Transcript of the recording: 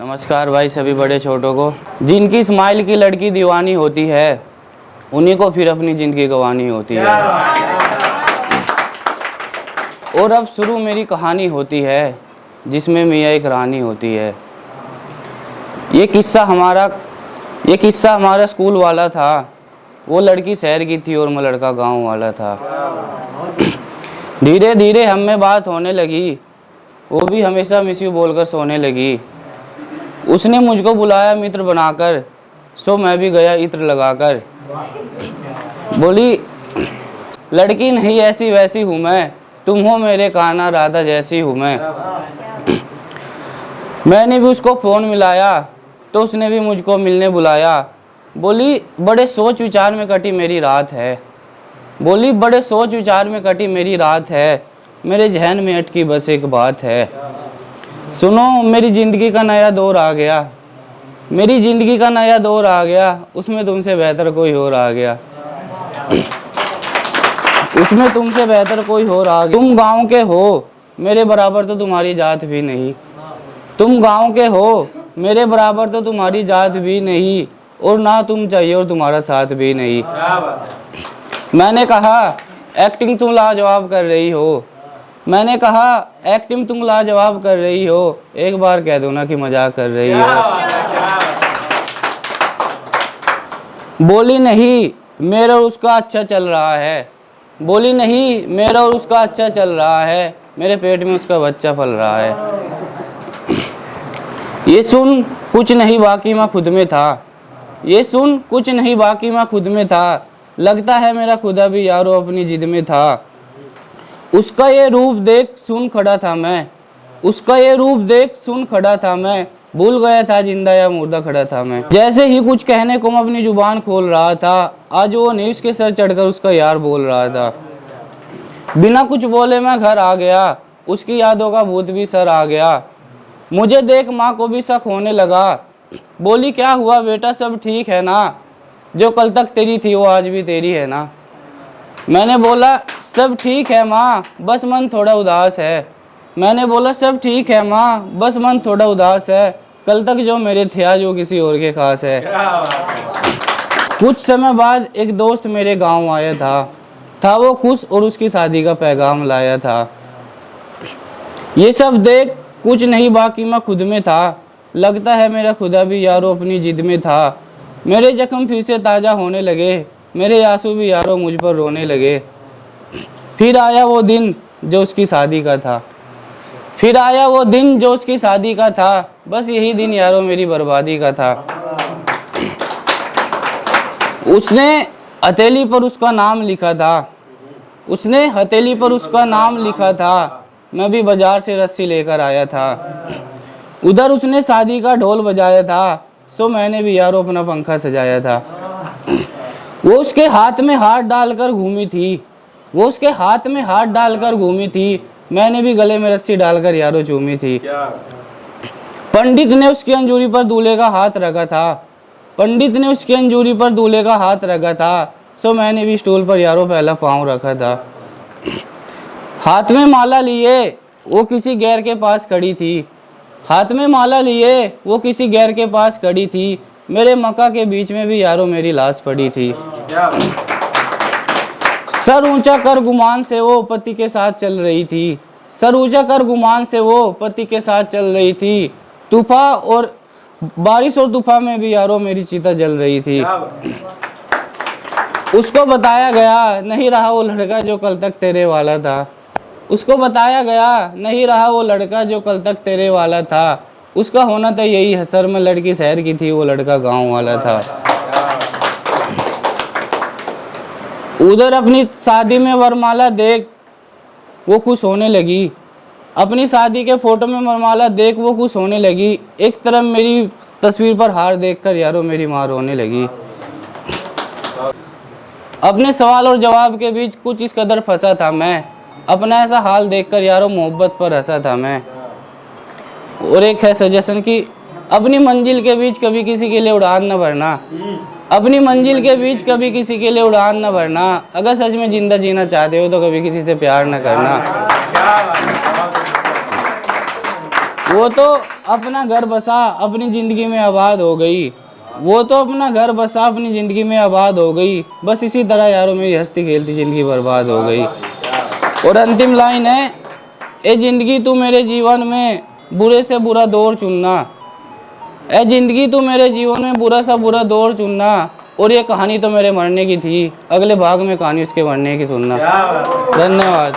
नमस्कार भाई सभी बड़े छोटों को। जिनकी स्माइल की लड़की दीवानी होती है उन्हीं को फिर अपनी ज़िंदगी गंवानी होती है। और अब शुरू मेरी कहानी होती है जिसमें मियाँ एक रानी होती है। ये किस्सा हमारा स्कूल वाला था। वो लड़की शहर की थी और मैं लड़का गांव वाला था। धीरे धीरे हम में बात होने लगी। वो भी हमेशा मिस यू बोलकर सोने लगी। उसने मुझको बुलाया मित्र बनाकर, सो मैं भी गया इत्र लगाकर। बोली लड़की नहीं ऐसी वैसी हूँ मैं, तुम हो मेरे कान्हा राधा जैसी हूँ मैं। मैंने भी उसको फ़ोन मिलाया तो उसने भी मुझको मिलने बुलाया। बोली बड़े सोच विचार में कटी मेरी रात है। बोली बड़े सोच विचार में कटी मेरी रात है, मेरे जहन में अटकी बस एक बात है। सुनो मेरी ज़िंदगी का नया दौर आ गया, मेरी ज़िंदगी का नया दौर आ गया, उसमें तुमसे बेहतर कोई और आ गया। उसमें तुमसे बेहतर कोई और आ गया। तुम गांव के हो, मेरे बराबर तो तुम्हारी जात भी नहीं। तुम गांव के हो, मेरे बराबर तो तुम्हारी जात भी नहीं, और ना तुम चाहिए और तुम्हारा साथ भी नहीं। मैंने कहा एक्टिंग तुम लाजवाब कर रही हो। मैंने कहा एक्टिंग तुम लाजवाब कर रही हो, एक बार कह दो ना कि मजाक कर रही हो। बोली नहीं मेरा और उसका अच्छा चल रहा है। बोली नहीं मेरा और उसका अच्छा चल रहा है, मेरे पेट में उसका बच्चा पल रहा है। ये सुन कुछ नहीं बाकी मैं खुद में था। ये सुन कुछ नहीं बाकी मैं खुद में था, लगता है मेरा खुदा भी यारो अपनी जिद में था। उसका ये रूप देख सुन खड़ा था मैं, उसका ये रूप देख सुन खड़ा था मैं, भूल गया था जिंदा या मुर्दा खड़ा था मैं। जैसे ही कुछ कहने को मैं अपनी जुबान खोल रहा था, आज वो नहीं उसके सर चढ़कर उसका यार बोल रहा था। बिना कुछ बोले मैं घर आ गया, उसकी यादों का भूत भी सर आ गया। मुझे देख माँ को भी शक होने लगा। बोली क्या हुआ बेटा सब ठीक है ना, जो कल तक तेरी थी वो आज भी तेरी है ना। मैंने बोला सब ठीक है माँ, बस मन थोड़ा उदास है। मैंने बोला सब ठीक है माँ, बस मन थोड़ा उदास है, कल तक जो मेरे थे आज वो किसी और के खास है। कुछ समय बाद एक दोस्त मेरे गांव आया था वो खुश और उसकी शादी का पैगाम लाया था। ये सब देख कुछ नहीं बाकी मैं खुद में था, लगता है मेरा खुदा भी यारो अपनी जिद में था। मेरे जख्म फिर से ताज़ा होने लगे, मेरे आंसू भी यारो मुझ पर रोने लगे। फिर आया वो दिन जो उसकी शादी का था। फिर आया वो दिन जो उसकी शादी का था, बस यही दिन यारो मेरी बर्बादी का था। उसने हथेली पर उसका नाम लिखा था। उसने हथेली पर उसका नाम लिखा था, मैं भी बाजार से रस्सी लेकर आया था। उधर उसने शादी का ढोल बजाया था, सो मैंने भी यारो अपना पंखा सजाया था। वो उसके हाथ में हाथ डालकर घूमी थी, वो उसके हाथ में हाथ डालकर घूमी थी, मैंने भी गले में रस्सी डालकर यारो चूमी थी। पंडित ने उसकी अंजूरी पर दूल्हे का हाथ रखा था। पंडित ने उसकी अंजूरी पर दूल्हे का हाथ रखा था, सो मैंने भी स्टूल पर यारो पहला पाँव रखा था। हाथ में माला लिए वो किसी गैर के पास खड़ी थी। हाथ में माला लिए वो किसी गैर के पास खड़ी थी, मेरे मक्का के बीच में भी यारो मेरी लाश पड़ी थी। सर ऊंचा कर गुमान से वो पति के साथ चल रही थी। सर ऊंचा कर गुमान से वो पति के साथ चल रही थी। तूफा और बारिश और तूफान में भी यारो मेरी चिता जल रही थी। उसको बताया गया नहीं रहा वो लड़का जो कल तक तेरे वाला था। उसको बताया गया नहीं रहा वो लड़का जो कल तक तेरे वाला था। उसका होना तो यही हसर में लड़की शहर की थी, वो लड़का गांव वाला था। उधर अपनी शादी में वरमाला देख वो खुश होने लगी। अपनी शादी के फोटो में वरमाला देख वो खुश होने लगी। एक तरफ मेरी तस्वीर पर हार देखकर यारो मेरी माँ रोने लगी। अपने सवाल और जवाब के बीच कुछ इस कदर फंसा था मैं, अपना ऐसा हाल देखकर यारो मोहब्बत पर हंसा था मैं। और एक है सजेशन कि अपनी मंजिल के बीच कभी किसी के लिए उड़ान न भरना। अपनी मंजिल के बीच कभी किसी के लिए उड़ान न भरना। अगर सच में जिंदा जीना चाहते हो तो कभी किसी से प्यार न करना। वो तो अपना घर बसा अपनी ज़िंदगी में आबाद हो गई। वो तो अपना घर बसा अपनी ज़िंदगी में आबाद हो गई। बस इसी तरह यारों मेरी हंसती खेलती ज़िंदगी बर्बाद हो गई। और अंतिम लाइन है, ए ज़िंदगी तू मेरे जीवन में बुरे से बुरा दौर चुनना। ए ज़िंदगी तू मेरे जीवन में बुरा सा बुरा दौर चुनना। और ये कहानी तो मेरे मरने की थी, अगले भाग में कहानी उसके मरने की सुनना। धन्यवाद।